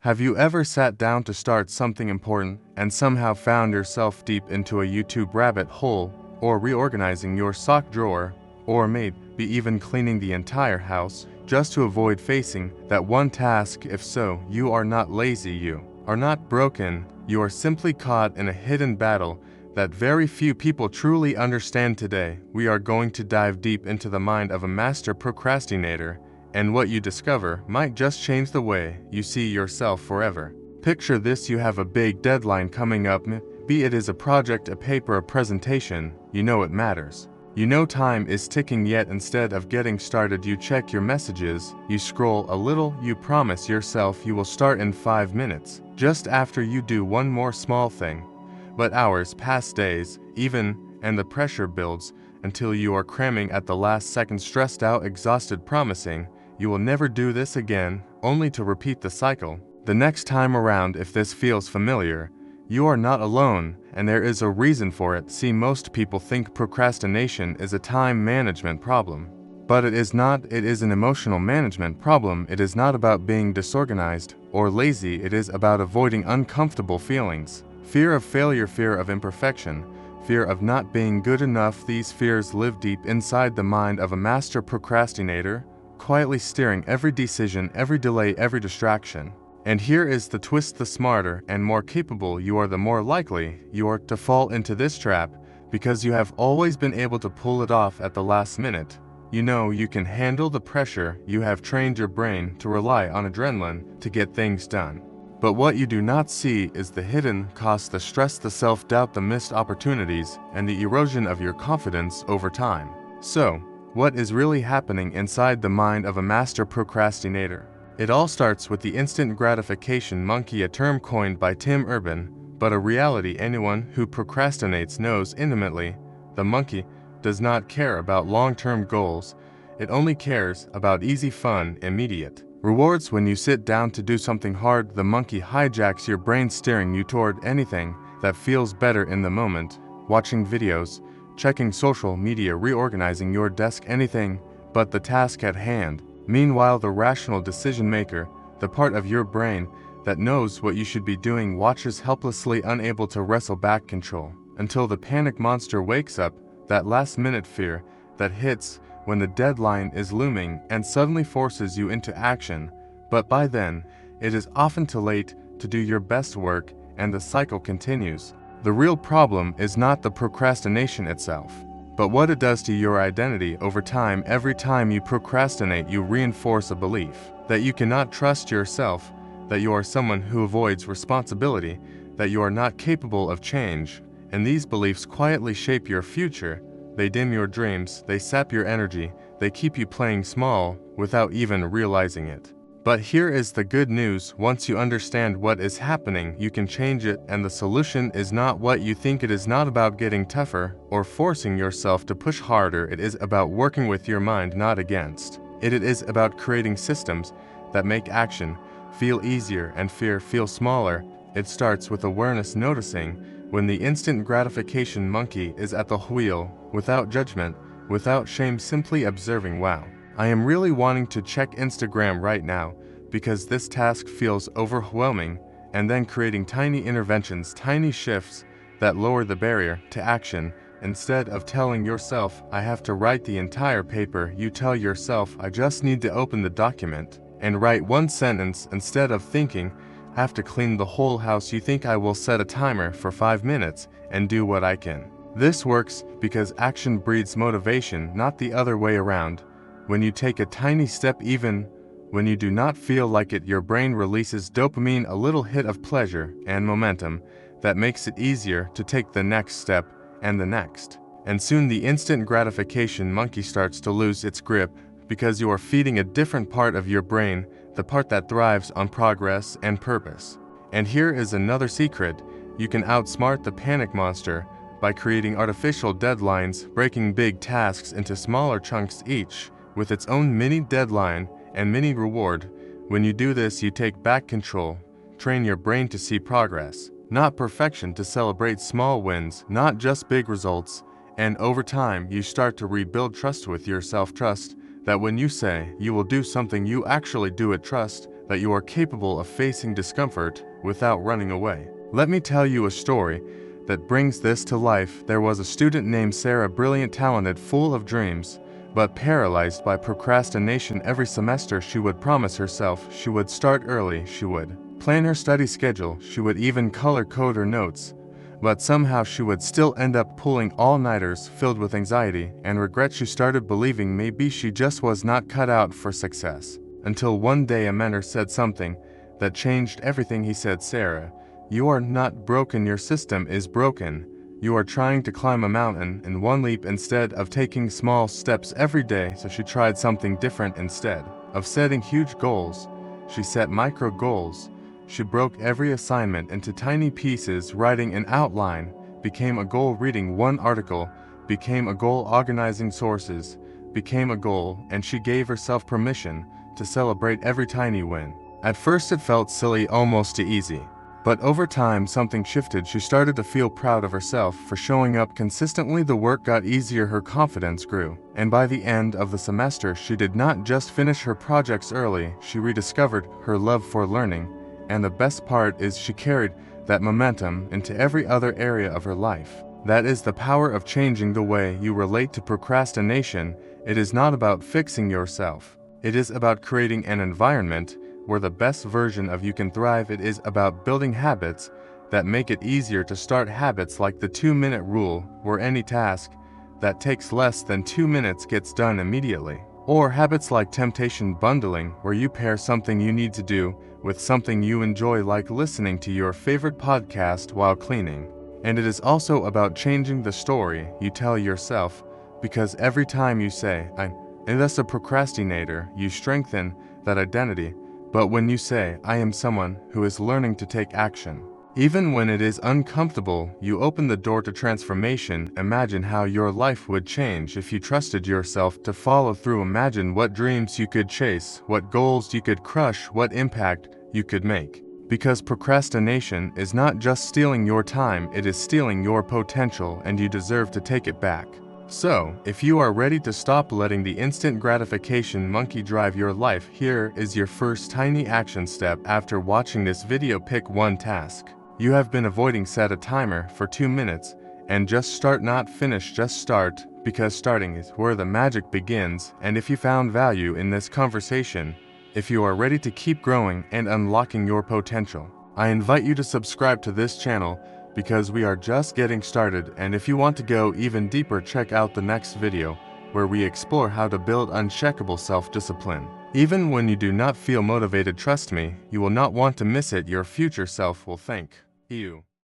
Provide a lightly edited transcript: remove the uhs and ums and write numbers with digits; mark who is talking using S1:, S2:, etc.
S1: Have you ever sat down to start something important and somehow found yourself deep into a YouTube rabbit hole, or reorganizing your sock drawer, or maybe even cleaning the entire house, just to avoid facing that one task? If so, you are not lazy, you are not broken, you are simply caught in a hidden battle that very few people truly understand. Today, we are going to dive deep into the mind of a master procrastinator, and what you discover might just change the way you see yourself forever. Picture this: you have a big deadline coming up, be it is a project, a paper, a presentation. You know it matters. You know time is ticking, yet instead of getting started, you check your messages, you scroll a little, you promise yourself you will start in 5 minutes, just after you do one more small thing. But hours pass, days, even, and the pressure builds until you are cramming at the last second, stressed out, exhausted, promising you will never do this again, only to repeat the cycle the next time around. If this feels familiar, you are not alone, and there is a reason for it. See, most people think procrastination is a time management problem. But it is not. It is an emotional management problem. It is not about being disorganized or lazy. It is about avoiding uncomfortable feelings. Fear of failure, fear of imperfection, fear of not being good enough. These fears live deep inside the mind of a master procrastinator, quietly steering every decision, every delay, every distraction. And here is the twist: the smarter and more capable you are, the more likely you are to fall into this trap, because you have always been able to pull it off at the last minute. You know you can handle the pressure. You have trained your brain to rely on adrenaline to get things done. But what you do not see is the hidden cost, the stress, the self-doubt, the missed opportunities, and the erosion of your confidence over time. So, what is really happening inside the mind of a master procrastinator? It all starts with the instant gratification monkey, a term coined by Tim Urban, but a reality anyone who procrastinates knows intimately. The monkey does not care about long-term goals. It only cares about easy, fun, immediate rewards. When you sit down to do something hard, the monkey hijacks your brain, steering you toward anything that feels better in the moment. Watching videos, checking social media, reorganizing your desk, anything but the task at hand. Meanwhile, the rational decision maker, the part of your brain that knows what you should be doing, watches helplessly, unable to wrestle back control, until the panic monster wakes up, that last-minute fear that hits when the deadline is looming and suddenly forces you into action. But by then, it is often too late to do your best work, and the cycle continues. The real problem is not the procrastination itself, but what it does to your identity over time. Every time you procrastinate, you reinforce a belief that you cannot trust yourself, that you are someone who avoids responsibility, that you are not capable of change. And these beliefs quietly shape your future. They dim your dreams, they sap your energy, they keep you playing small without even realizing it. But here is the good news: once you understand what is happening, you can change it, and the solution is not what you think. It is not about getting tougher or forcing yourself to push harder. It is about working with your mind, not against it. It is about creating systems that make action feel easier and fear feel smaller. It starts with awareness, noticing when the instant gratification monkey is at the wheel, without judgment, without shame, simply observing. Wow, I am really wanting to check Instagram right now because this task feels overwhelming, and then creating tiny interventions, tiny shifts that lower the barrier to action. Instead of telling yourself, I have to write the entire paper, you tell yourself, I just need to open the document and write one sentence. Instead of thinking, I have to clean the whole house, you think, I will set a timer for 5 minutes and do what I can. This works because action breeds motivation, not the other way around. When you take a tiny step, even when you do not feel like it, your brain releases dopamine, a little hit of pleasure and momentum that makes it easier to take the next step and the next. And soon the instant gratification monkey starts to lose its grip, because you are feeding a different part of your brain, the part that thrives on progress and purpose. And here is another secret: you can outsmart the panic monster by creating artificial deadlines, breaking big tasks into smaller chunks, each with its own mini deadline and mini reward. When you do this, you take back control. Train your brain to see progress, not perfection, to celebrate small wins, not just big results. And over time, you start to rebuild trust with yourself. Trust that when you say you will do something, you actually do it. Trust that you are capable of facing discomfort without running away. Let me tell you a story that brings this to life. There was a student named Sarah, brilliant, talented, full of dreams, but paralyzed by procrastination. Every semester she would promise herself she would start early, she would plan her study schedule, she would even color code her notes, but somehow she would still end up pulling all-nighters. Filled with anxiety and regret, she started believing maybe she just was not cut out for success. Until one day a mentor said something that changed everything. He said, "Sarah, you are not broken, your system is broken. You are trying to climb a mountain in one leap instead of taking small steps every day." So she tried something different. Instead of setting huge goals, she set micro goals. She broke every assignment into tiny pieces. Writing an outline became a goal. Reading one article became a goal. Organizing sources became a goal, and she gave herself permission to celebrate every tiny win. At first it felt silly, almost too easy. But over time something shifted. She started to feel proud of herself for showing up consistently. The work got easier, her confidence grew, and by the end of the semester she did not just finish her projects early, she rediscovered her love for learning. And the best part is she carried that momentum into every other area of her life. That is the power of changing the way you relate to procrastination. It is not about fixing yourself. It is about creating an environment where the best version of you can thrive. It is about building habits that make it easier to start. Habits like the 2-minute rule, where any task that takes less than 2 minutes gets done immediately. Or habits like temptation bundling, where you pair something you need to do with something you enjoy, like listening to your favorite podcast while cleaning. And it is also about changing the story you tell yourself, because every time you say, "I'm just a procrastinator," you strengthen that identity. But when you say, "I am someone who is learning to take action," even when it is uncomfortable, you open the door to transformation. Imagine how your life would change if you trusted yourself to follow through. Imagine what dreams you could chase, what goals you could crush, what impact you could make. Because procrastination is not just stealing your time, it is stealing your potential, and you deserve to take it back. So, if you are ready to stop letting the instant gratification monkey drive your life, here is your first tiny action step. After watching this video, pick one task you have been avoiding. Set a timer for 2 minutes and just start. Not finish, just start, because starting is where the magic begins. And if you found value in this conversation, if you are ready to keep growing and unlocking your potential, I invite you to subscribe to this channel, because we are just getting started. And if you want to go even deeper, check out the next video, where we explore how to build unshakable self-discipline. Even when you do not feel motivated, trust me, you will not want to miss it. Your future self will thank you.